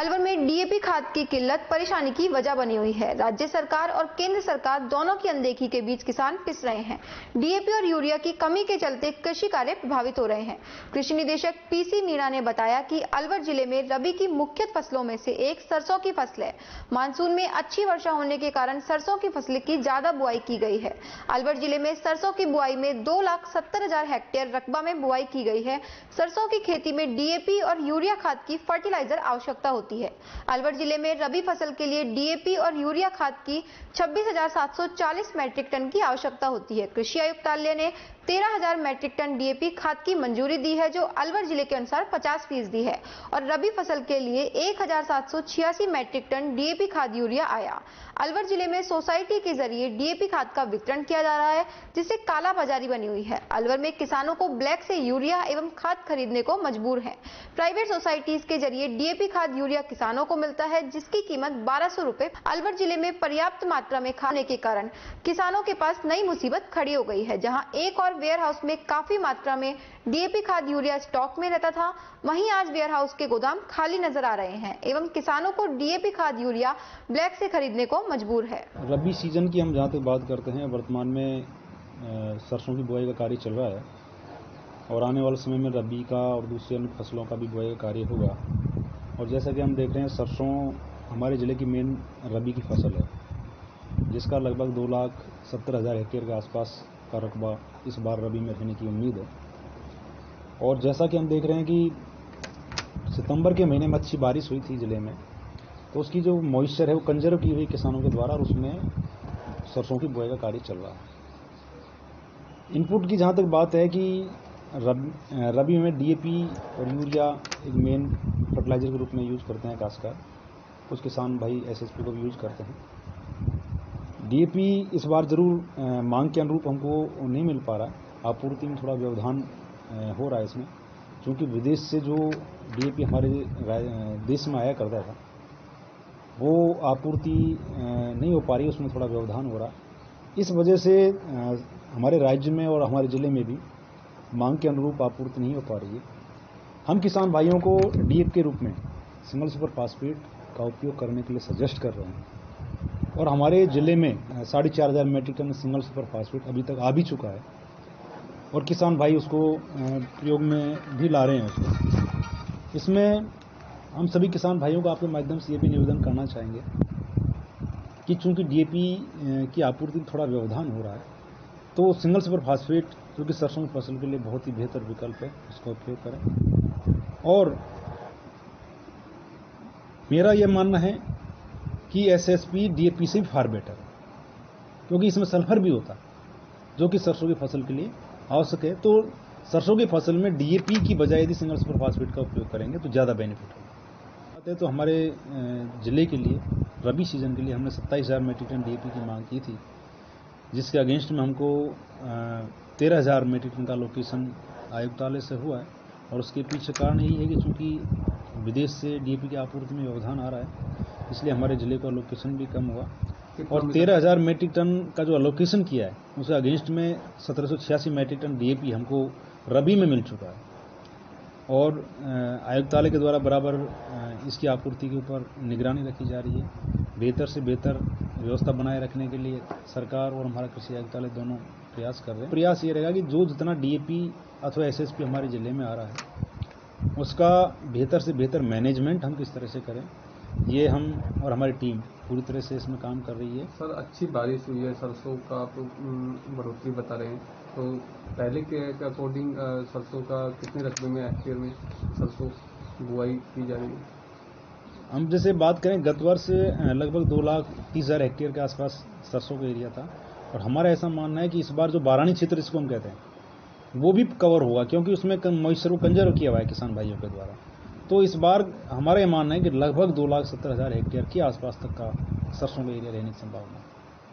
अलवर में डीएपी खाद की किल्लत परेशानी की वजह बनी हुई है। राज्य सरकार और केंद्र सरकार दोनों की अनदेखी के बीच किसान पिस रहे हैं। डीएपी और यूरिया की कमी के चलते कृषि कार्य प्रभावित हो रहे हैं। कृषि निदेशक पीसी मीणा ने बताया कि अलवर जिले में रबी की मुख्य फसलों में से एक सरसों की फसल है। मानसून में अच्छी वर्षा होने के कारण सरसों की फसल की ज्यादा बुआई की गई है। अलवर जिले में सरसों की बुआई में 2,70,000 हेक्टेयर रकबा में बुआई की गई है। सरसों की खेती में डीएपी और यूरिया खाद की फर्टिलाइजर आवश्यकता होती है। अलवर जिले में रबी फसल के लिए डीएपी और यूरिया खाद की 26,740 मैट्रिक टन की आवश्यकता होती है। कृषि आयुक्तालय ने 13,000 मैट्रिक टन डीएपी खाद की मंजूरी दी है, जो अलवर जिले के अनुसार 50% है, और रबी फसल के लिए 1,786 मैट्रिक टन डीएपी खाद यूरिया आया। अलवर जिले में सोसाइटी के जरिए डीएपी खाद का वितरण किया जा रहा है, जिससे कालाबाजारी बनी हुई है। अलवर में किसानों को ब्लैक से यूरिया एवं खाद खरीदने को मजबूर है। प्राइवेट सोसाइटीज के जरिए डीएपी खाद यूरिया किसानों को मिलता है, जिसकी कीमत 1,200 रुपए। अलवर जिले में पर्याप्त मात्रा में खाद होने के कारण किसानों के पास नई मुसीबत खड़ी हो गई है। जहां एक और वेयर हाउस में काफी मात्रा में डीएपी खाद यूरिया स्टॉक में रहता था, वहीं आज वेयर हाउस के गोदाम खाली नजर आ रहे हैं एवं किसानों को डीएपी खाद यूरिया ब्लैक से खरीदने को मजबूर है। रबी सीजन की हम जहाँ तक बात करते हैं, वर्तमान में सरसों की बुआई का कार्य चल रहा है और आने वाले समय में रबी का और दूसरी अन्य फसलों का भी बुआई का कार्य होगा। और जैसा कि हम देख रहे हैं, सरसों हमारे ज़िले की मेन रबी की फसल है, जिसका लगभग 2,70,000 हेक्टेयर के आसपास का रकबा इस बार रबी में रहने की उम्मीद है। और जैसा कि हम देख रहे हैं कि सितंबर के महीने में अच्छी बारिश हुई थी ज़िले में, तो उसकी जो मॉइस्चर है वो कंजर्व की हुई किसानों के द्वारा, और उसमें सरसों की बुआई का कार्य चल रहा है। इनपुट की जहाँ तक बात है कि रबी में डीएपी और यूरिया एक मेन फर्टिलाइजर के रूप में यूज करते हैं खासकर, कुछ किसान भाई एसएसपी को भी यूज करते हैं। डीएपी इस बार जरूर मांग के अनुरूप हमको नहीं मिल पा रहा है, आपूर्ति में थोड़ा व्यवधान हो रहा है इसमें, क्योंकि विदेश से जो डीएपी हमारे देश में आया करता था वो आपूर्ति नहीं हो पा रही है, उसमें थोड़ा व्यवधान हो रहा है। इस वजह से हमारे राज्य में और हमारे ज़िले में भी मांग के अनुरूप आपूर्ति नहीं हो पा रही है। हम किसान भाइयों को डीएपी के रूप में सिंगल सुपर फास्फेट का उपयोग करने के लिए सजेस्ट कर रहे हैं, और हमारे ज़िले में 4,500 metric ton single super phosphate अभी तक आ भी चुका है, और किसान भाई उसको प्रयोग में भी ला रहे हैं उसको। इसमें हम सभी किसान भाइयों को आपके माध्यम से ये भी निवेदन करना चाहेंगे कि चूंकि डीएपी की आपूर्ति में थोड़ा व्यवधान हो रहा है, तो सिंगल सुपर फास्फेट जो कि सरसों की फसल के लिए बहुत ही बेहतर विकल्प है, उसका उपयोग करें। और मेरा यह मानना है कि एसएसपी डीएपी से भी फार बेटर है, क्योंकि इसमें सल्फर भी होता है जो कि सरसों की फसल के लिए आवश्यक है। तो सरसों की फसल में डीएपी की बजाय यदि सिंगल सुपर फास्फेट का उपयोग करेंगे तो ज़्यादा बेनिफिट होगा। तो हमारे ज़िले के लिए रबी सीजन के लिए हमने 27,000 मैट्रिक टन डीएपी की मांग की थी, जिसके अगेंस्ट में हमको 13,000 मैट्रिक टन का लोकेशन आयुक्तालय से हुआ है। और उसके पीछे कारण यही है कि चूँकि विदेश से डीएपी की आपूर्ति में व्यवधान आ रहा है, इसलिए हमारे ज़िले का लोकेशन भी कम हुआ। और 13,000 मैट्रिक टन का जो अलोकेशन किया है, उसके अगेंस्ट में 1,786 मैट्रिक टन डीएपी हमको रबी में मिल चुका है। और आयुक्तालय के द्वारा बराबर इसकी आपूर्ति के ऊपर निगरानी रखी जा रही है। बेहतर से बेहतर व्यवस्था बनाए रखने के लिए सरकार और हमारा कृषि आयुक्तालय दोनों प्रयास कर रहे हैं। प्रयास ये रहेगा कि जो जितना डीएपी अथवा एसएसपी हमारे ज़िले में आ रहा है, उसका बेहतर से बेहतर मैनेजमेंट हम किस तरह से करें, ये हम और हमारी टीम पूरी तरह से इसमें काम कर रही है। सर, अच्छी बारिश हुई है, सरसों का आप बढ़ोतरी बता रहे हैं, तो पहले के अकॉर्डिंग सरसों का कितने रकबे में हेक्टेयर में सरसों बुआई की जा रही है? हम जैसे बात करें, गत वर्ष लगभग 2,30,000 हेक्टेयर के आसपास सरसों का एरिया था, और हमारा ऐसा मानना है कि इस बार जो बारानी क्षेत्र जिसको हम कहते हैं वो भी कवर होगा, क्योंकि उसमें मॉइस्चर को कंजर्व किया हुआ है किसान भाइयों के द्वारा। तो इस बार हमारा ये मानना है कि लगभग 2,70,000 हेक्टेयर के आसपास तक का सरसों का एरिया रहने की संभावना है।